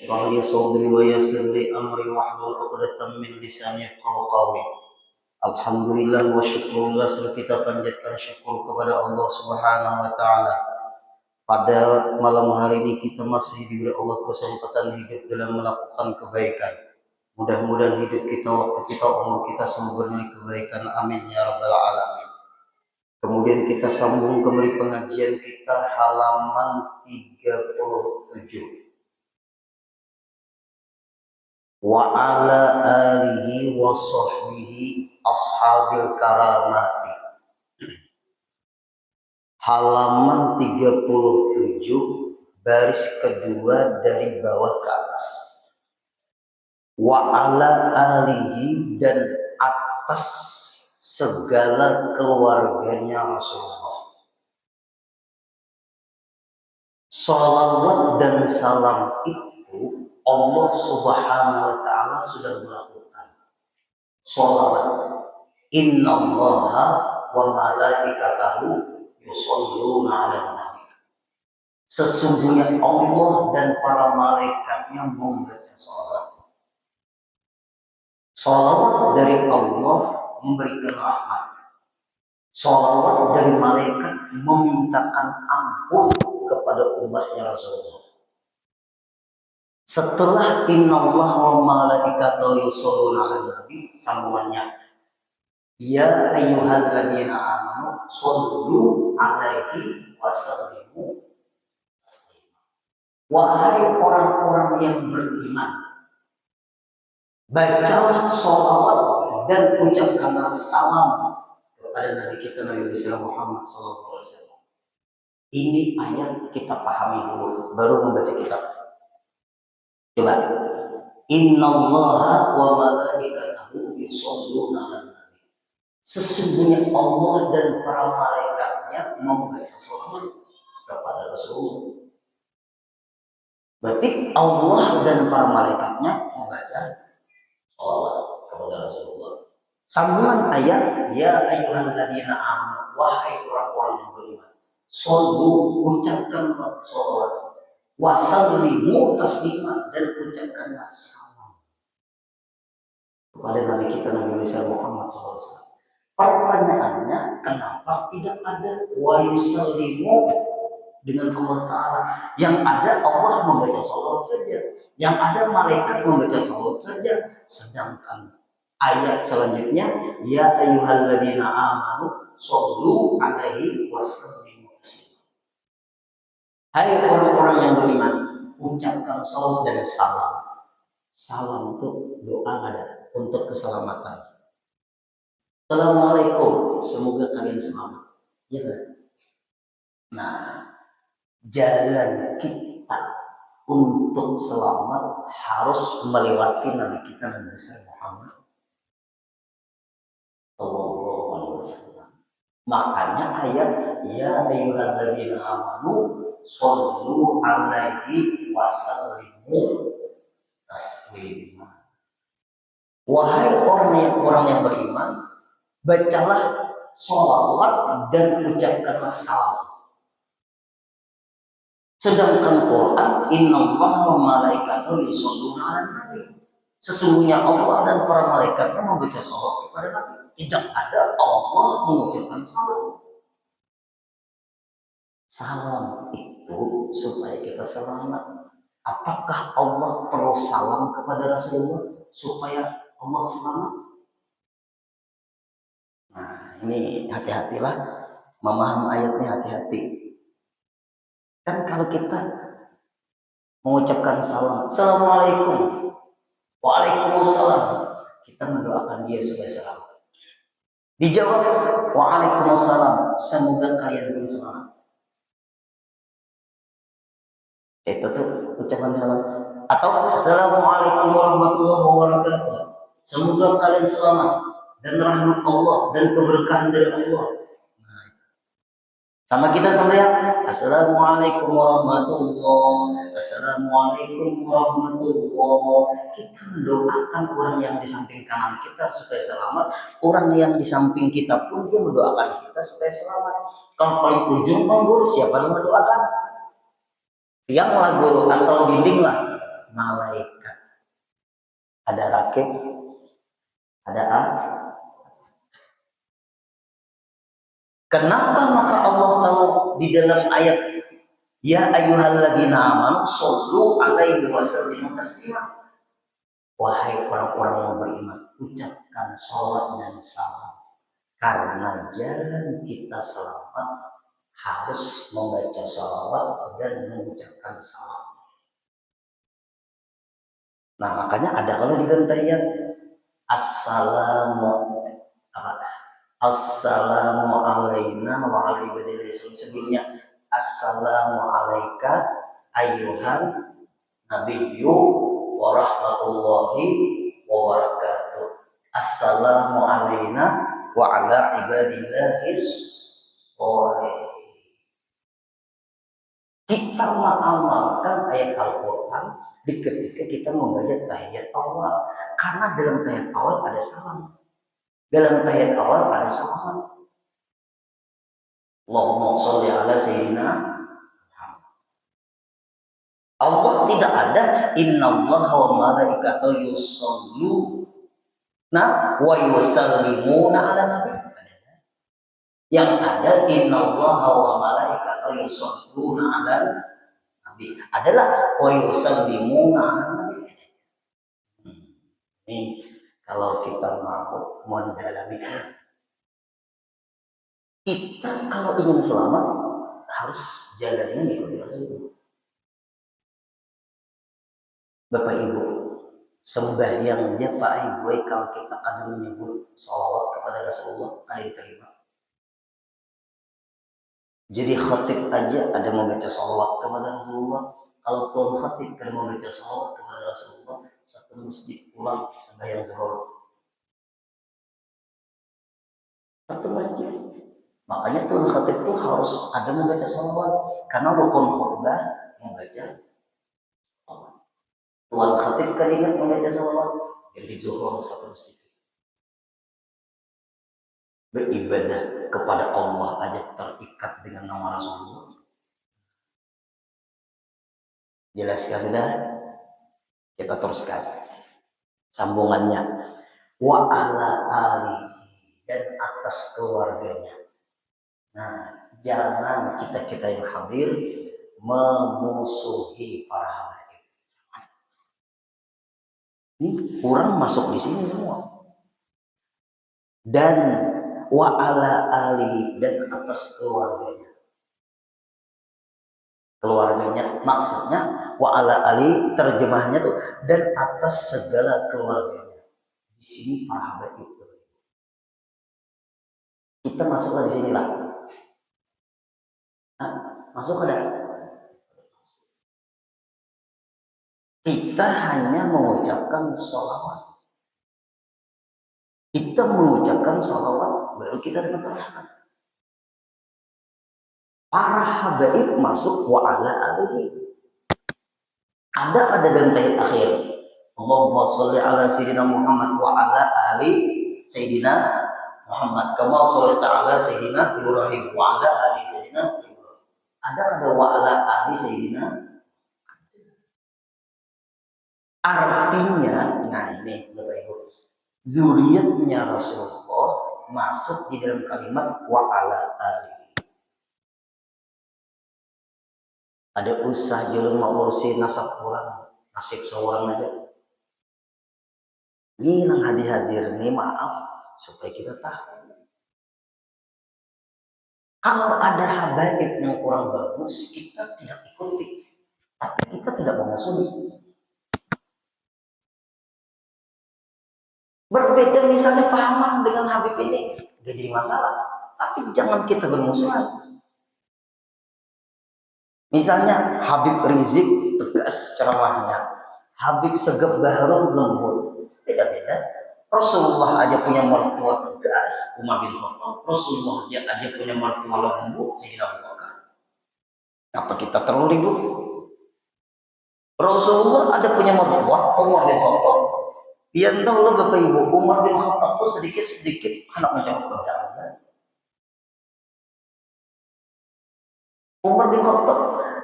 اشرح لي صدري ويسر لي أمري واحلل عقدة من lisani yafqahu qawli. Alhamdulillah wa syukurullah, selalu kita panjatkan syukur kepada Allah Subhanahu wa taala. Pada malam hari ini kita masih diberi Allah kesempatan hidup dalam melakukan kebaikan. Mudah-mudahan hidup kita, waktu kita, umur kita selalu bernilai kebaikan. Amin ya rabbal alamin. Kemudian kita sambung kembali pengajian kita halaman 37. Wa ala alihi wa sahbihi ashabil karamati. Halaman 37 baris kedua dari bawah ke atas. Wa ala alihi, dan atas segala keluarganya Rasulullah. Salawat dan salam itu Allah Subhanahu wa taala sudah melakukan. Salawat. Innallaha wa malaikatahu yusholluna 'alan nabi. Sesungguhnya Allah dan para malaikatnya membaca salawat. Salawat dari Allah memberikan rahmat. Salawat dari malaikat memintakan ampun kepada umatnya Rasulullah. Setelah innallaha wa malaikatahu yusholluna 'alan nabi, sambungannya ya ayyuhalladzina amanu shollu 'alaihi wa sallimu. Wahai orang-orang yang beriman, bacalah sholawat dan ucapkanlah salam kepada Nabi kita Nabi besar Muhammad SAW. Ini ayat kita pahami dulu, baru membaca kitab. Coba. Innallaha wa malaikatahu yusholluna 'alan nabi. Sesungguhnya Allah dan para malaikatnya membaca sholawat kepada Rasulullah. Berarti Allah dan para malaikatnya membaca sholawat kepada Rasulullah. Sambungan ayat ya ayyuhalladzina amanu, wahai orang-orang yang beriman, shollu, ucapkanlah sholawat, wasallimu taslima, dan ucapkanlah salam kepada Nabi kita Nabi besar Muhammad SAW. Pertanyaannya, kenapa tidak ada wa yusallimu dengan Allah Ta'ala? Yang ada Allah membaca sholawat saja, yang ada malaikat membaca sholawat saja. Sedangkan ayat selanjutnya ya ayyuhalladzina amanu shollu 'alaihi wasallimu taslima. Hai orang-orang yang beriman, ucapkan sholawat dan salam. Salam untuk doa ada, untuk keselamatan. Assalamualaikum, semoga kalian selamat. Ya kan? Nah, jalan kita untuk selamat harus melewati Nabi kita Nabi besar Muhammad sallallahu alaihi wasallam. Makanya ayat ya ayyuhalladzina amanu shollu 'alaihi wasallimu taslima. Wahai orang yang beriman, bacalah sholawat dan ucapkanlah salam. Sedangkan Quran innallaha wa malaikatahu yusholluna 'alan nabi. Sesungguhnya Allah dan para malaikatnya membaca sholawat kepada Nabi. Tidak ada Allah mengucapkan salam. Salam itu supaya kita selamat. Apakah Allah perlu salam kepada Rasulullah supaya Allah selamat? Nah, ini hati-hatilah memahami ayatnya, hati-hati. Kan kalau kita mengucapkan salam, assalamualaikum, waalaikumsalam, kita mendoakan dia supaya selamat. Dijawab waalaikumsalam, semoga kalian pun selamat. Itu tuh ucapan salam. Atau assalamualaikum warahmatullahi wabarakatuh, semoga kalian selamat dan rahmat Allah dan keberkahan dari Allah. Sama kita sama ya, assalamualaikum warahmatullahi, assalamualaikum warahmatullahi. Kita mendoakan orang yang di samping kanan kita supaya selamat, orang yang di samping kita pun dia mendoakan kita supaya selamat. Kalau paling ujung pengguru siapa yang mendoakan? Tiang lah guru atau dinding lah, malaikat. Ada rakib, ada A. Kenapa maka Allah tahu di dalam ayat ya ayyuhalladzina amanu shollu alaihi wasallimu taslima. Wahai orang-orang yang beriman, ucapkan salat dan salam. Karena jalan kita selamat harus membaca salawat dan mengucapkan salam. Nah makanya ada kalau di dalam tahiyat Assalamu alaina wa ala ibadillah. Sebelumnya Assalamu alaika ayyuhan nabiyyu wa rahmatullahi wa barakatuh. Assalamu alaina wa ala ibadillahis sholihin. Kita mengamalkan ayat Al-Quran di ketika kita membaca tahiyat awal. Karena dalam tahiyat awal ada salam. Dalam tahiyat awal ada salam. Allahumma sholli ala sayyidina Allah tidak ada innallaha wa malaikatahu yusholluna wa yusallimuna ala nabi. Yang ada innallaha wa malaikatahu yusholluna ala nabi adalah wa yusallimuna ala nabi. Ini kalau kita mau mendalaminya, kita kalau ingin selamat harus jalannya mengikuti Rasulullah. Bapak Ibu, sembahyangnya Pak Ibu kalau kita kadang menyebut salawat kepada Rasulullah ada diterima. Jadi khatib aja ada membaca salawat kepada Rasulullah. Kalau tuan khatib kan membaca salawat kepada Rasulullah, satu masjid pulang sembahyang zuhur. Satu masjid. Makanya tuan khatib itu harus ada membaca salawat karena rukun khutbah membaca salawat. Tuan khatib kan ingat membaca salawat jadi zuhur satu masjid. Beribadah kepada Allah aja terikat dengan nama Rasulullah. Jelas ya sudah? Kita teruskan sambungannya. Wa ala ali dan atas keluarganya. Nah, jangan kita yang hadir memusuhi para habaib. Ini kurang masuk di sini semua. Dan wa ala alihi dan atas keluarganya. Keluarganya maksudnya wa ala ali terjemahnya tuh dan atas segala keluarganya. Di sini para habaib itu. Kita masuklah di sinilah. Nah, masuk ada. Kita hanya mengucapkan sholawat. Kita mengucapkan sholawat baru kita dapat rahmat. Para habaib masuk wa ala alihi. Ada dalam tahiyat akhir. Allahumma sholli ala sayyidina Muhammad wa ala ali sayyidina Muhammad. Kama sholli ta'ala sayyidina Ibrahim wa ala ali sayyidina Ibrahim. Ada wa ala ali sayyidina. Artinya, nah ini Bapak Ibu, zuriyatnya Rasulullah masuk di dalam kalimat wa ala ali. Ada usah julung mau urusin nasab orang, nasib seorang aja. Ini yang hadir nih maaf supaya kita tahu. Kalau ada habaib yang kurang bagus, kita tidak ikuti, tapi kita tidak memusuhi. Berbeda misalnya pahaman dengan Habib ini, gak jadi masalah. Tapi jangan kita bermusuhan. Misalnya Habib Rizik tegas ceramahnya, Habib Segep Baharun lembut, beda-beda. Rasulullah aja punya mertua tegas, Umar bin Khattab. Rasulullah aja punya mertua lembut, Sayyidina Abu Bakar. Apa kita terlalu ribut? Rasulullah ada punya mertua, Umar bin Khattab. Yang tahu lah Bapak Ibu, Umar bin Khattab itu sedikit-sedikit anak menjawab perjalanan. Umar bin Khattab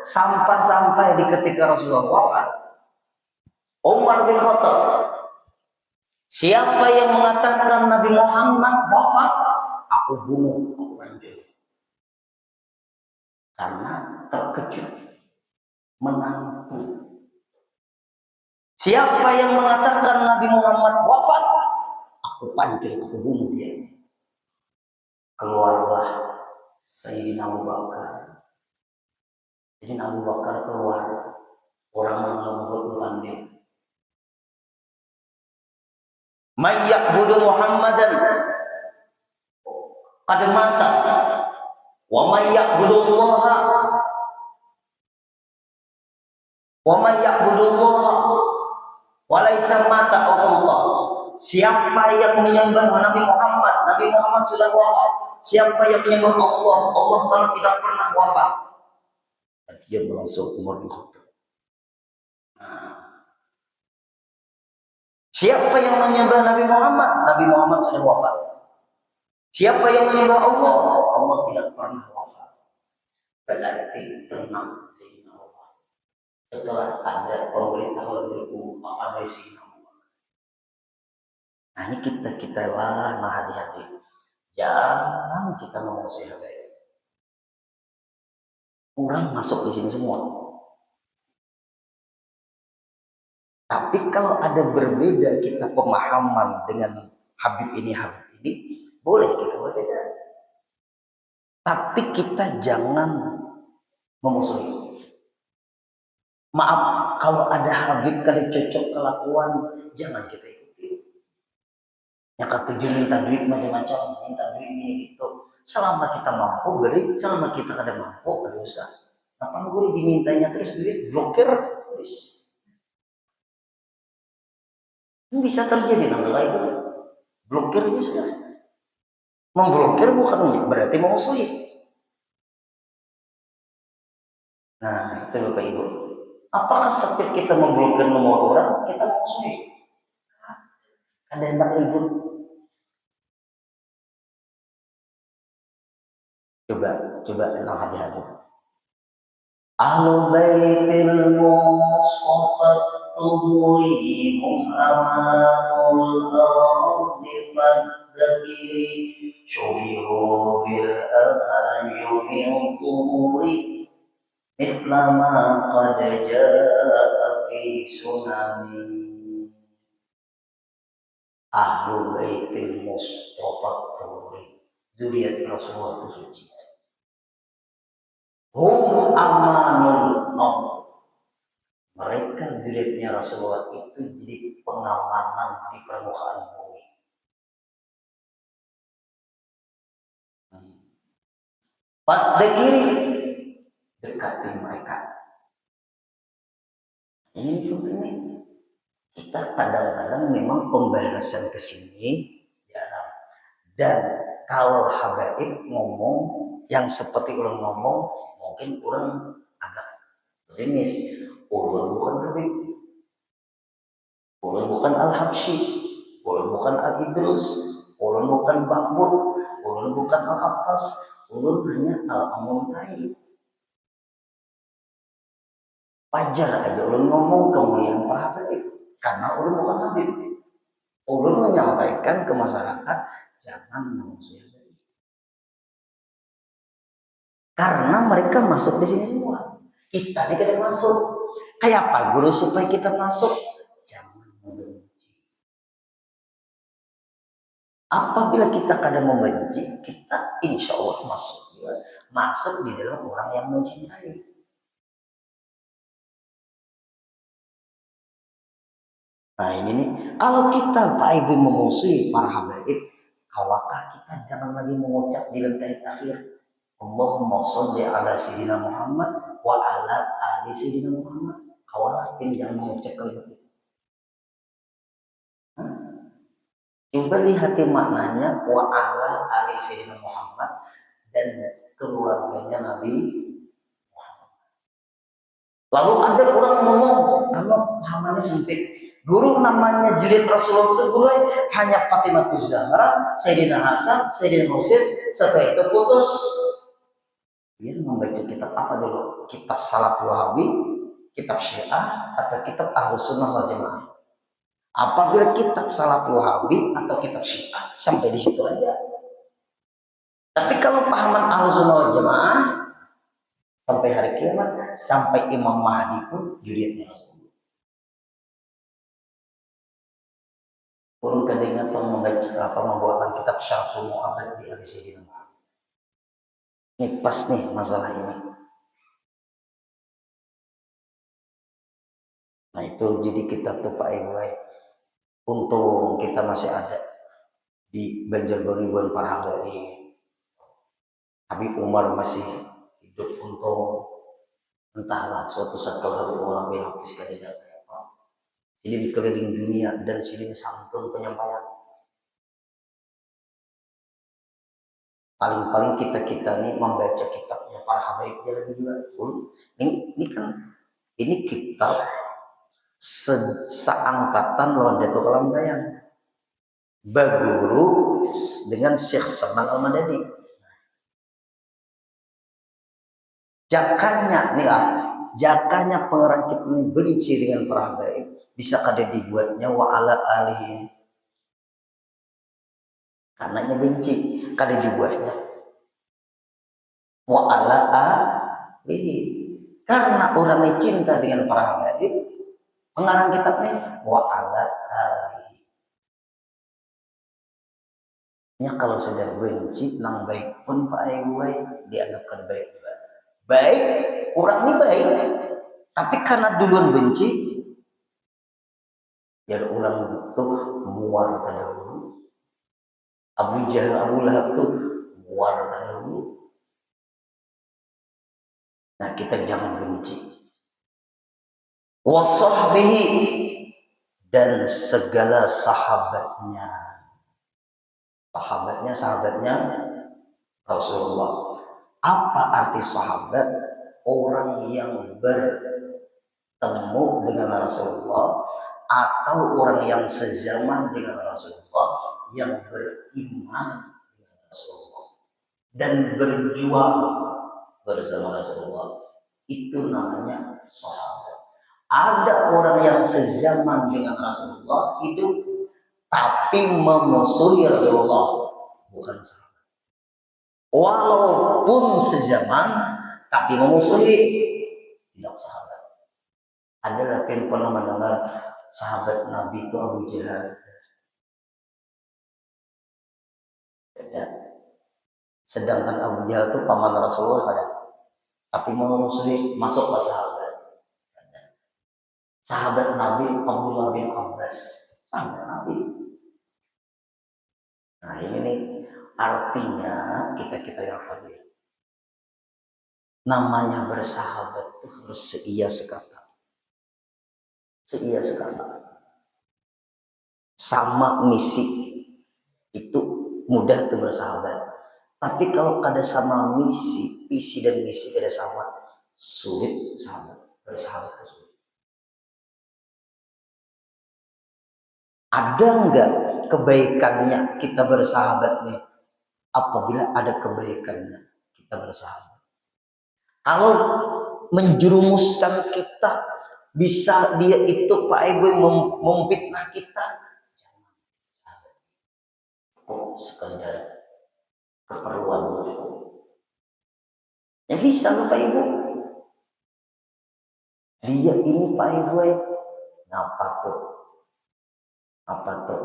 sampai di ketika Rasulullah wafat, Umar bin Khattab, siapa yang mengatakan Nabi Muhammad wafat, aku bunuh, aku hancur. Karena terkejut menantu. Siapa yang mengatakan Nabi Muhammad wafat, aku pancing, aku bunuh dia. Keluarlah Sayyidina Abu Bakar. Jadi Abu Bakar keluar, orang mengambil dia. May ya'budu Muhammadan qad mata wa may ya'budu Allah wa may ya'budu Allah wa laisa mata Allah. Siapa yang menyembah Nabi Muhammad sudah wafat. Siapa yang menyembah Allah, Allah Ta'ala tidak pernah wafat. Dan dia langsung Umar bin Khattab. Siapa yang menyembah Nabi Muhammad sudah wafat. Siapa yang menyembah Allah, Allah tidak pernah wafat. Berarti tenang Sayyidina Allah. Setelah ada pemberitahuan berikut dari Sayyidina Allah. Nah ini kita lah hati-hati. Jangan kita ngomong sahabat. Orang masuk di sini semua. Tapi kalau ada berbeda kita pemahaman dengan Habib ini, boleh kita berbeda. Tapi kita jangan memusuhi. Maaf, kalau ada Habib kali cocok kelakuan, jangan kita ikuti. Yang ketujuh minta duit macam-macam, minta duit ini itu. Selama kita mampu beri, selama kita kada mampu berusaha. Apa gue dimintanya terus duit, blokir, terus. Ini bisa terjadi namanya itu. Blokir aja sudah. Memblokir bukan berarti memusuhi. Nah, itu Bapak Ibu. Apakah setiap kita memblokir nomor orang, kita memusuhi? Ada yang tak ribut. Coba enak hati-hati. Ahlul baitil mustafa tuhurihum amanul ardi fadzakiri syubihu bil ayumin tuhuri mitlama qad ja'a fi sunani. Ahlul baitil mustafa tuhuri, zuriat Rasulullah itu suci. Hum amanul Allah. Mereka zuriatnya Rasulullah itu jadi pengamanan di permukaan bumi. Pada kiri dekati mereka. Ini kita kadang-kadang memang pembahasan ke sini jarang. Dan kalau habaib ngomong yang seperti orang ngomong, mungkin orang agak pesimis. Orang bukan Habib, orang bukan Al-Habsyi, orang bukan Al-Idrus, orang bukan Ba'bud, orang bukan Al-Abbas, orang hanya Al-Amuntai. Wajar aja orang ngomong kemuliaan para Habib, karena orang bukan Habib. Orang menyampaikan ke masyarakat, jangan memusuhi. Karena mereka masuk di sini semua. Kita ini kada masuk. Kayak apa guru supaya kita masuk? Jangan membenci. Apabila kita kada membenci, kita insya Allah masuk. Masuk di dalam orang yang mencintai. Nah ini nih, kalau kita Pak Ibu memusuhi para habaib, kawakah kita jangan lagi mengucap di lantai akhir. Allahumma sholli ala sayyidina Muhammad wa ala ali sayyidina Muhammad. Kawalah jangan mengucap kalimat itu. Coba lihat maknanya wa ala ali sayyidina Muhammad dan keluarganya Nabi Muhammad. Lalu ada orang ngomong, kalau pahamannya sempit. Guru namanya Juliet Rasulullah itu guru hanya Fatimah Zahra, Sayyidina Hasan, Sayyidina Husain. Setelah itu putus. Dia membaca kitab apa dulu? Kitab Salaf Wahabi, kitab Syiah, atau kitab Ahlus Sunnah wal Jamaah? Apabila kitab Salafi Wahabi atau kitab Syiah, sampai di situ aja. Tapi kalau pahaman Ahlussunnah wal Jamaah, sampai hari kiamat, sampai Imam Mahdi pun juriatnya. Pun kadang membawakan kitab Syarhul Mu'abbad di Al-Sidin. Ini pas nih masalah ini. Nah itu jadi kita tuh Pak Ibu, untung kita masih ada di Banjarbaru para Habari. Habib Umar masih hidup, untung. Entahlah suatu saat kalau Habib Umar bin Hafiz kandidat jadi keliling dunia dan silih santun penyampaian. Paling-paling kita nih membaca kitabnya para habaib jalan juga. Ini kan ini kitab seangkatan lawan Datuk Alam Bayang. Baguru dengan Syekh Salman Al-Madani. Jakanya pengarang kitab ini benci dengan para habaib, bisa kada dibuatnya wa ala alihi. Karenanya benci, kada dibuatnya wa ala alihi. Karena orang yang cinta dengan para habaib, pengarang kitabnya wa ala alihi. Ya kalau sudah benci, nang baik pun Pak Ibu dianggap kada baik. Baik, orang ini baik, tapi karena duluan benci, jadi orang itu muar dahulu. Abu Jahal, Abu Lahab itu muar dahulu. Nah kita jangan benci. Wa sahbihi, dan segala sahabatnya. Sahabatnya Rasulullah. Apa arti sahabat? Orang yang bertemu dengan Rasulullah atau orang yang sezaman dengan Rasulullah, yang beriman dengan Rasulullah dan berjuang bersama Rasulullah, itu namanya sahabat. Ada orang yang sezaman dengan Rasulullah hidup tapi memusuhi Rasulullah, bukan sahabat. Walaupun sezaman tapi memusuhi, tidak sahabat. Ada yang pernah mendengar sahabat Nabi itu Abu Jahal. Sedangkan Abu Jahal itu paman Rasulullah ada, tapi memusuhi, masuk ke sahabat. Sahabat Nabi Abdullah bin Abbas, sahabat Nabi. Nah ini artinya kita yang hadir. Namanya bersahabat itu harus seia sekata. Seia sekata. Sama misi itu mudah tuh bersahabat. Tapi kalau kada sama misi, visi dan misi kada sama, sulit sahabat bersahabat. Ada enggak kebaikannya kita bersahabat nih? Apabila ada kebaikannya kita bersahabat. Kalau menjerumuskan kita, bisa dia itu Pak Ibu memfitnah kita. Oh, sekedar keperluan itu. Ya bisa loh Pak Ibu. Dia ini Pak Ibu, apa tuh?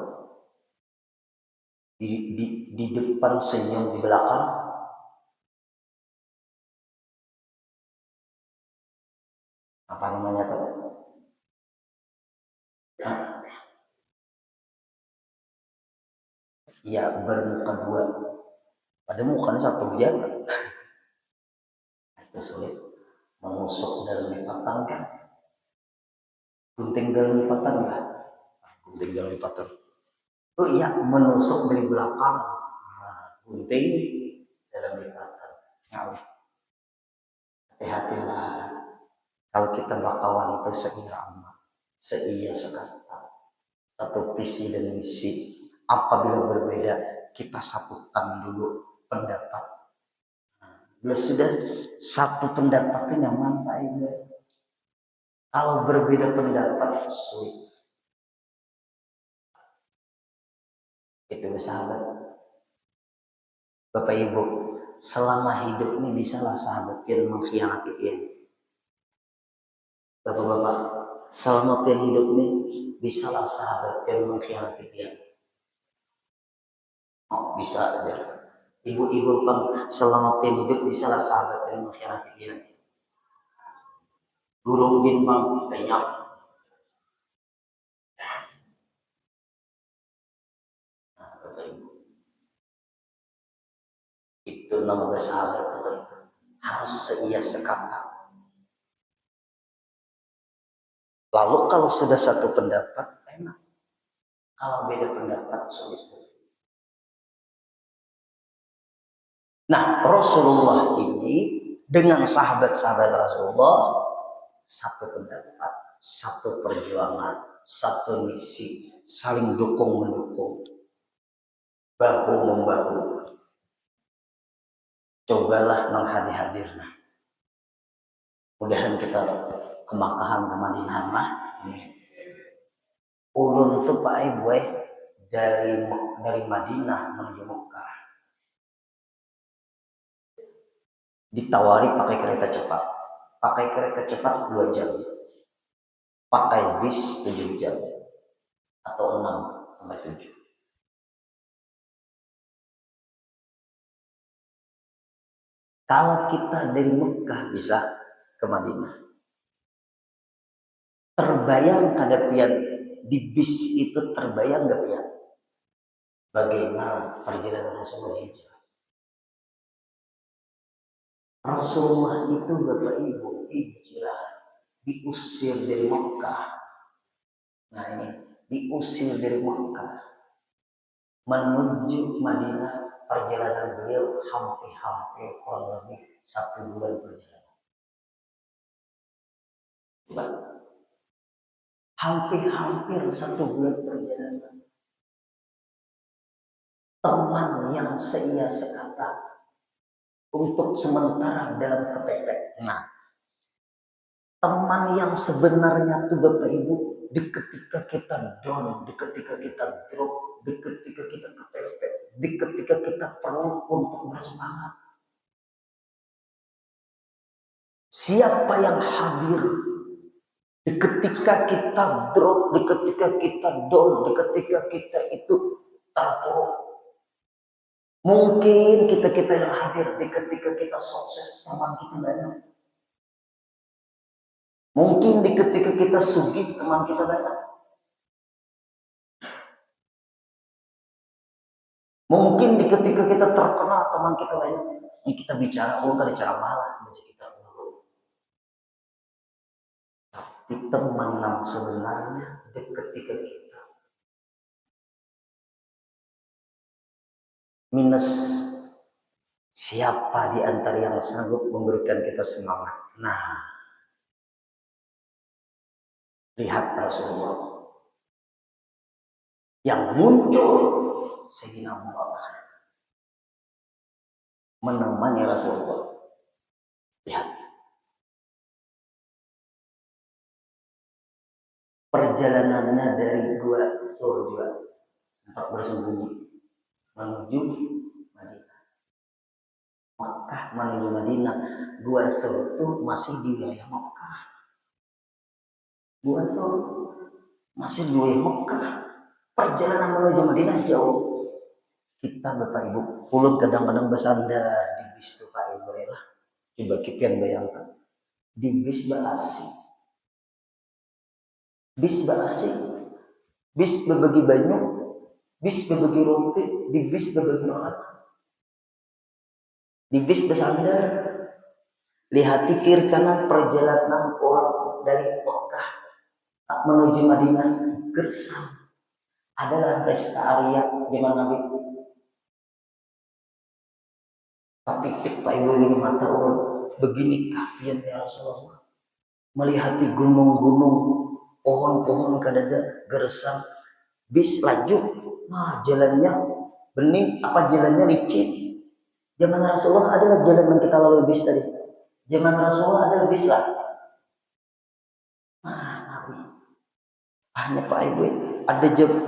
Di depan senyum, di belakang apa namanya tuh? Ya bermuka dua, pada mukanya satu ya. Itu sulit. Menusuk dalam lipatan kan? Gunting dalam lipatan kan? Gunting dalam lipatan. Oh iya, menusuk dari belakang. Nah, gunting dalam lipatan. Nah, hati-hatilah. Kalau kita bakawan itu seirama, seia sekata, satu visi dan misi. Apabila berbeda, kita satukan dulu pendapat. Bila sudah satu pendapat itu nyaman Pak Ibu. Kalau berbeda pendapat sulit. Itu sahabat. Bapak Ibu, selama hidup ini bisalah sahabat pian mengkhianati pian. Bapak-bapak, selama pian hidup ini bisalah sahabat pian mengkhianati pian. Oh, bisa aja. Ibu-ibu pun selama pian hidup bisalah sahabat pian mengkhianati pian. Guru din bang banyak. Nah, Bapak Ibu, itu nama bersahabat Bapak Ibu. Harus seia sekata. Lalu kalau sudah satu pendapat enak. Kalau beda pendapat sulit. Nah, Rasulullah ini dengan sahabat-sahabat Rasulullah satu pendapat, satu perjuangan, satu misi, saling dukung mendukung, bahu membahu. Cobalah menghadir-hadirna. Mudahan kita kemakahan ke Madinah mah. Ulun tuh Pak Ibu dari Madinah menuju Mekah. Ditawari pakai kereta cepat. Pakai kereta cepat 2 jam. Pakai bis 7 jam. Atau 6 sampai 7. Kalau kita dari Mekah bisa ke Madinah. Terbayang kada pian di bis itu terbayang gak pian? Bagaimana perjalanan Rasulullah hijrah? Rasulullah itu Bapak Ibu hijrah, diusir dari Mekah. Nah ini, diusir dari Mekah menuju Madinah. Perjalanan beliau hampir kurang lebih 1 bulan perjalanan. Hampir 1 bulan perjalanan. Teman yang seia sekata untuk sementara dalam kepepet. Nah, teman yang sebenarnya tuh Bapak Ibu, di ketika kita down, di ketika kita drop, di ketika kita kepepet, di ketika kita perlu untuk bersemangat. Siapa yang hadir di ketika kita drop, di ketika kita down, di ketika kita itu terpuruk? Mungkin kita yang hadir di ketika kita sukses, teman kita banyak. Mungkin di ketika kita sugih, teman kita banyak. Mungkin di ketika kita terkenal, teman kita banyak. Ini kita bicara, dari cara malah menjadi kita dulu. Tapi teman yang sebenarnya di ketika kita minus, siapa di antara yang sanggup memberikan kita semangat? Nah, lihat Rasulullah yang muncul Sayyidina Abu Bakar menemani Rasulullah. Lihat perjalanannya dari Gua Surga tempat bersembunyi menuju Madinah. Mekah menuju Madinah. Gua Surga itu masih di wilayah Mekah. Gua Surga masih di wilayah Mekah. Perjalanan menuju Madinah jauh. Kita Bapak Ibu, pulut kadang-kadang bersandar di bis tuh Pak Ibu ya lah. Coba kipian bayangkan. Di bis berasi. Bis berasi. Bis berbagi banyak. Bis berbagi roti. Di bis berbagi makan. Di bis bersandar. Lihat kiri kanan perjalanan orang dari Mekah menuju Madinah gersam. Adalah resta area zaman Nabi. Tapi Pak Ibu ini mata orang begini kafian ya Rasulullah. Melihat gunung-gunung, pohon-pohon kadada gersam, bis laju, nah jalannya bening, apa jalannya licin. Zaman Rasulullah adalah jalan yang kita lalui bis tadi. Zaman Rasulullah adalah bis lah. Nah, Nabi. Hanya Pak Ibu,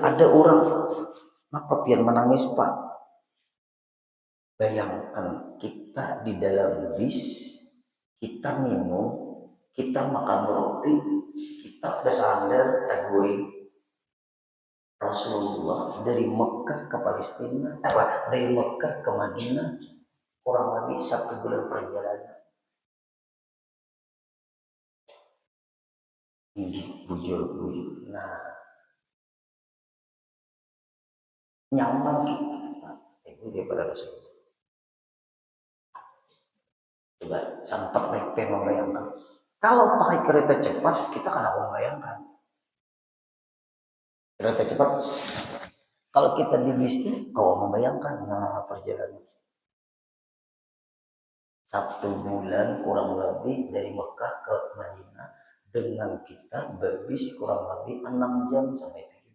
ada orang Maka pian menangis Pak. Bayangkan kita di dalam bis, kita minum, kita makan roti, kita bersandar taguri Rasulullah dari Mekah ke Palestina, dari Mekah ke Madinah, kurang lebih 1 bulan perjalanan. Ini bujur-bujur. Nah, nyaman kita. Itu daripada Rasulullah. Coba sampai naik pen membayangkan. Kalau pakai kereta cepat, kita kan akan membayangkan. Kereta cepat, kalau kita di bisnya, kau membayangkan, nah perjalanan 1 bulan kurang lebih dari Mekah ke Madinah dengan kita berbis kurang lebih 6 jam sampai 7.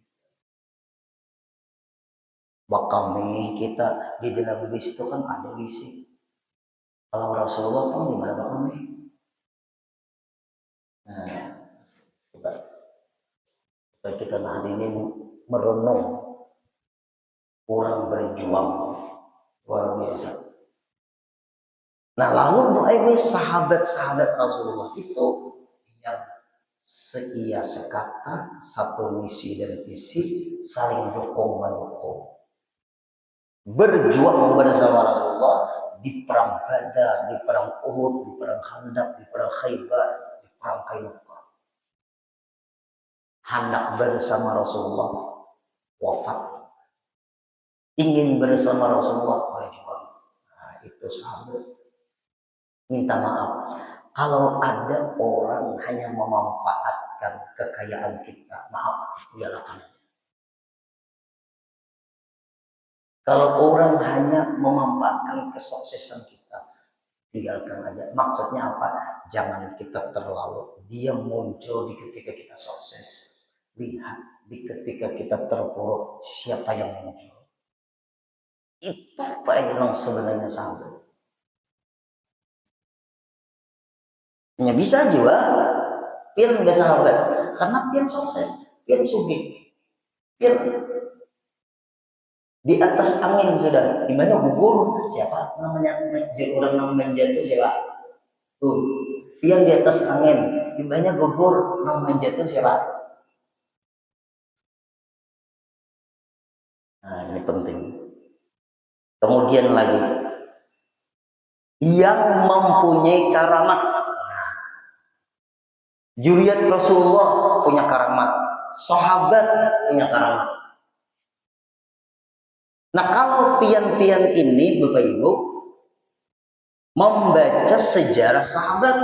Bakami kita di dalam bis itu kan ada isi. Kalau Rasulullah pun di mana bakami? Nah, coba kita hari ini merenung kurang berjuang luar biasa. Nah lalu ini sahabat-sahabat Rasulullah itu yang seia sekata, satu misi dan visi, saling dukung mendukung. Berjuang bersama Rasulullah di perang Badar, di perang Uhud, di perang Khandaq, di perang Khaybar, di perang Qainuqa. Hendak bersama Rasulullah wafat. Ingin bersama Rasulullah berjuang. Nah, itu sahabat. Minta maaf. Kalau ada orang hanya memanfaatkan kekayaan kita, maaf, dilakukan. Kalau orang hanya memanfaatkan kesuksesan kita, tinggalkan aja. Maksudnya apa? Jangan kita terlalu. Dia muncul di ketika kita sukses. Lihat di ketika kita terpuruk, siapa yang muncul. Itu Pak yang sebenarnya sahabat. Ya bisa juga. Pian nggak sahabat. Karena pian sukses. Pian sugih. Pian di atas angin sudah. Dimana gugur? Siapa namanya? Orang namanya jatuh siapa? Tuh. Pian di atas angin. Dimana gugur? Namanya jatuh siapa? Nah ini penting. Kemudian lagi. Yang mempunyai karamat. Juriat Rasulullah punya karamat. Sahabat punya karamat. Nah kalau pian-pian ini Bapak Ibu membaca sejarah sahabat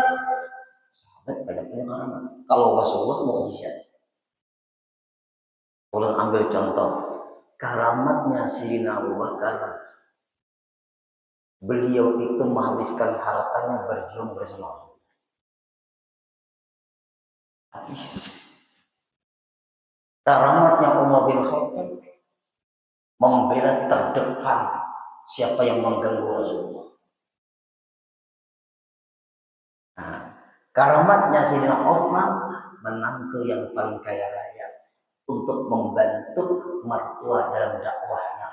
banyak punya karamat. Kalau Rasulullah mukjizat. Kalau ambil contoh karamatnya Sayyidina Abu Bakar. Beliau itu menghabiskan hartanya berjuang bersama Allah. Habis. Karamatnya Umar bin Khattab membela terdepan siapa yang mengganggu Rasulullah. Nah, karamatnya Sayyidina Utsman menantu yang paling kaya raya untuk membantu mertua dalam dakwahnya.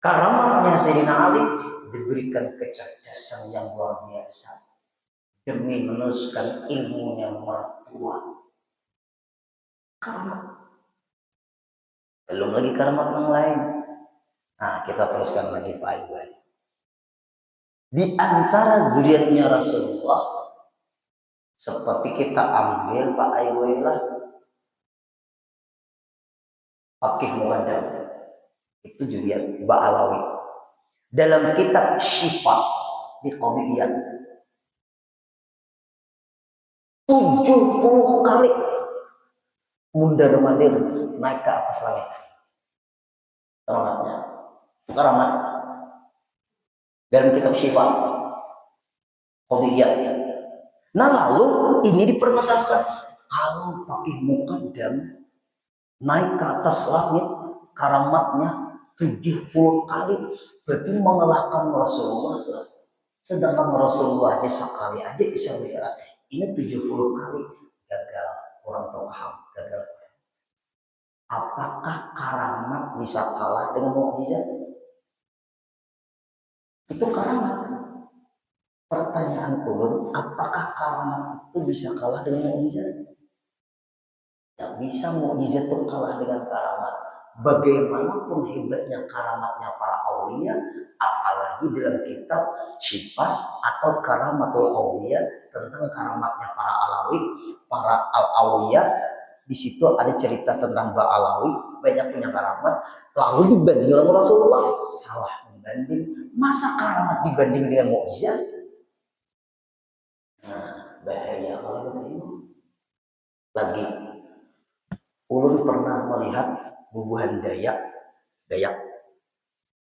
Karamatnya Sayyidina Ali diberikan kecerdasan yang luar biasa demi meneruskan ilmunya mertua. Karamat. Belum lagi karamat yang lain. Nah, kita teruskan lagi Pak Ibu. Di antara zuriatnya Rasulullah seperti kita ambil Pak Ibu lah Fakih Muqaddam itu zuriat Ba'alawi. Dalam kitab Syifa di Qomiyat 70 kali mundar mandir naik ke atas langit. Keramatnya. Keramat. Dalam kitab Syifa Qomiyat. Nah lalu ini dipermasalahkan. Kalau Fakih Muqaddam naik ke atas langit karamatnya 70 kali berarti mengalahkan Rasulullah. Sedangkan Rasulullah sekali aja bisa melihat ini 70 kali gagal. Orang tahu paham gagal. apakah karamat bisa kalah dengan mukjizat? Itu karamat. Pertanyaan ulun, apakah karamat itu bisa kalah dengan mukjizat? Tidak bisa mukjizat itu kalah dengan karamat. Bagaimanapun hebatnya karamatnya para aulia, apalagi dalam kitab Syifa atau Karamatul Aulia tentang karamatnya para alawi, para al-aulia, di situ ada cerita tentang Mbak Alawi banyak punya karamat, lalu dibanding dengan Rasulullah, salah membanding. Masa karamat dibanding dengan mukjizat? Nah, bahaya kalau begitu. Lagi, ulun pernah melihat bubuhan Dayak. Dayak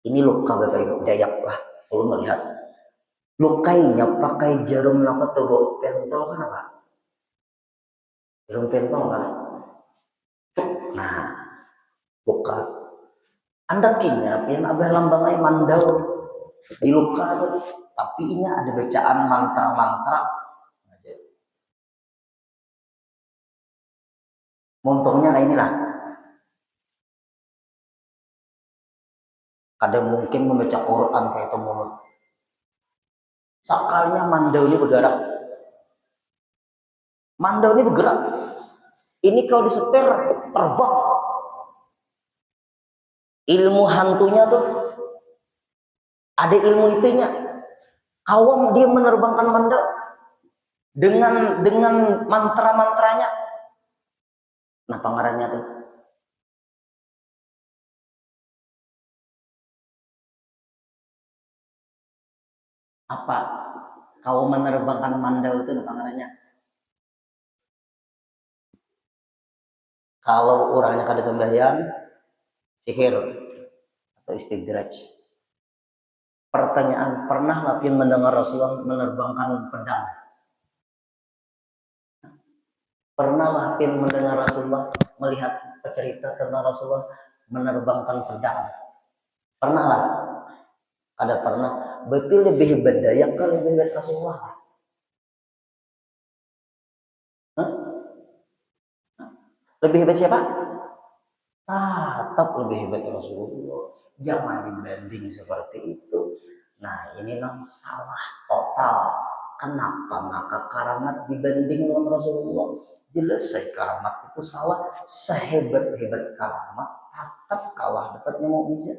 ini luka Bapak Ibu, Dayak lah. Ulun melihat lukainya pakai jarum nafas atau pentol kan apa? Jarum pentol kan? Nah, luka. Anda kinya pian abah lambang mandau di luka tuh, tapi ini ada bacaan mantra-mantra. Montongnya nah inilah. Kadang mungkin membaca Quran kayak itu mulut. Sekalinya mandau ini bergerak. Mandau ini bergerak. Ini kalau disetir terbang. Ilmu hantunya tuh ada ilmu itunya. Awam dia menerbangkan mandau dengan mantra-mantranya. Nah, pangarannya tuh apa? Kau menerbangkan mandau itu pangarannya. Kalau orangnya kada sembahyang, sihir atau istidraj. Pertanyaan, pernah lapin mendengar Rasulullah menerbangkan pedang? Pernah lapin mendengar Rasulullah melihat cerita tentang Rasulullah menerbangkan pedang? Pernah lah. Ada pernah. Betul lebih hebat Dayak kali lebih hebat Rasulullah. Hah? Lebih hebat siapa? Tetap lebih hebat Rasulullah. Jangan dibanding seperti itu. Nah, ini memang salah total. Kenapa maka karamat dibanding dengan Rasulullah? Jelas saya karamat itu salah. Sehebat-hebat karamat tetap kalah dapatnya mukjizat.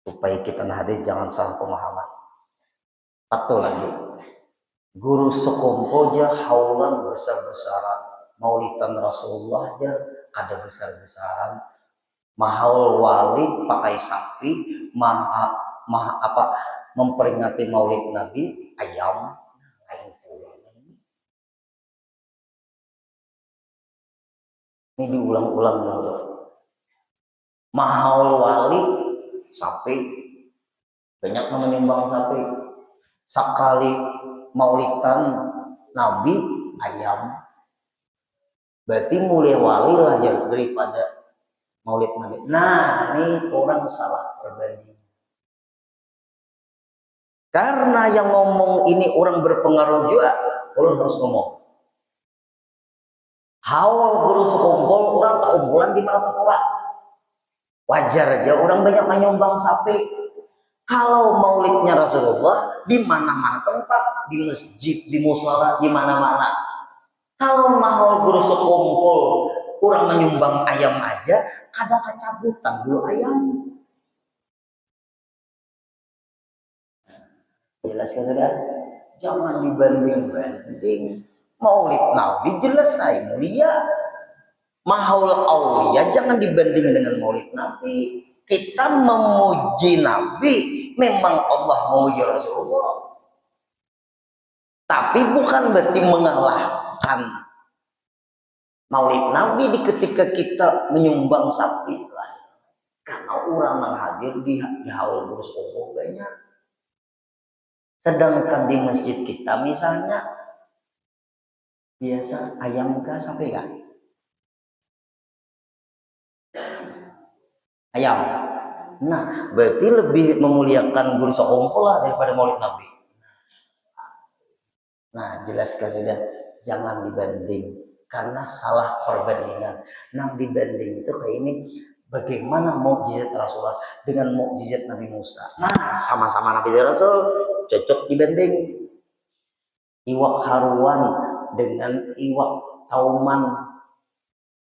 Supaya kita hadir jangan salah pemahaman. Satu lagi, guru sekompo aja haulan besar-besaran, maulidan Rasulullah aja kada besar-besaran, mahal wali pakai sapi, memperingati maulid Nabi ayam, ini diulang-ulang dulu. Mahal wali sapi, banyak menyumbang sapi. Sekali maulidan Nabi ayam. Berarti mulai wali lah daripada maulid Nabi. Nah, ini orang salah berbanding. Karena yang ngomong ini orang berpengaruh juga, orang harus ngomong. Haul guru sekumpul, orang keunggulan di mana pula. Wajar aja orang banyak menyumbang sapi. Kalau maulidnya Rasulullah di mana-mana tempat, di masjid, di mushola, di mana-mana. Kalau mahal guru sekumpul, kurang menyumbang ayam aja, ada kecabutan dulu ayam. Jelas kan sudah? Jangan dibanding-banding. Maulid Nabi jelas saya mulia. Mahal aulia jangan dibanding dengan maulid Nabi. Kita memuji Nabi, memang Allah memuji Rasulullah. Tapi bukan berarti mengalahkan maulid Nabi ketika kita menyumbang sapi lain. Karena orang yang hadir di haul guru sekolah banyak. Sedangkan di masjid kita misalnya biasa ayam kah sapi kah? Ayam. Nah, berarti lebih memuliakan guru sekolah lah daripada maulid Nabi. Nah, jelaskan sudah, jangan dibanding. karena salah perbandingan. Nah, dibanding itu kayak ini, bagaimana mukjizat Rasulullah dengan mukjizat Nabi Musa. Nah, sama-sama Nabi Rasul, cocok dibanding. Iwak haruan dengan iwak tauman.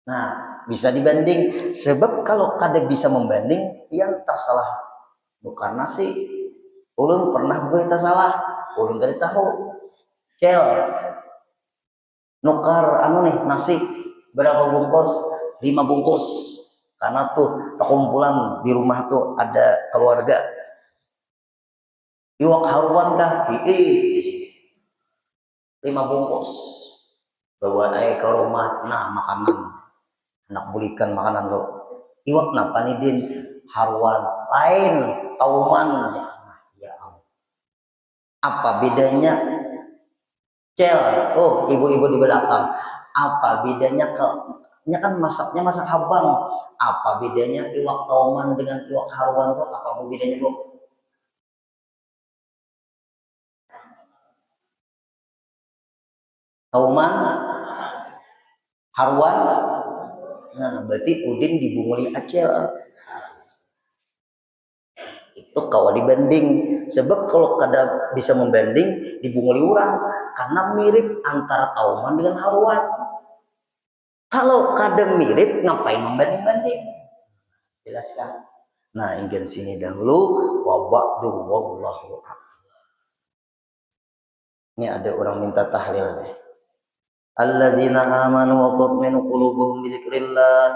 Nah, bisa dibanding. Sebab kalau kada bisa membanding, yang tak salah. Bukan nasi. Ulun pernah gue tak salah. Ulun dari tahu. Cel. Nukar nasi berapa bungkus? 5 bungkus. Karena tuh kumpulan di rumah tuh ada keluarga. Iwak haruan kah? 5 bungkus. Bawa air ke rumah, nah makanan. Anak bulikan makanan lo. Iwak napa nih din? Haruan. Lain, tauman. Ya, apa bedanya? Cel, oh ibu-ibu di belakang. Apa bedanya nya kan masaknya masak habang. Apa bedanya iwak tauman dengan iwak haruan tuh? Apa bedanya bu? Tauman, haruan. Nah, berarti Udin dibunguli Acel. Itu kalau dibanding. Sebab kalau kada bisa membanding, dibunguli orang. Karena mirip antara tauman dengan haruan. Kalau kada mirip, ngapain membanding-banding? Jelaskan. Nah, ingin sini dahulu. Wabakdu wallahu. Ini ada orang minta tahlil deh. Alladzina amanu wa tatminu qulubuhum bi dzikrillah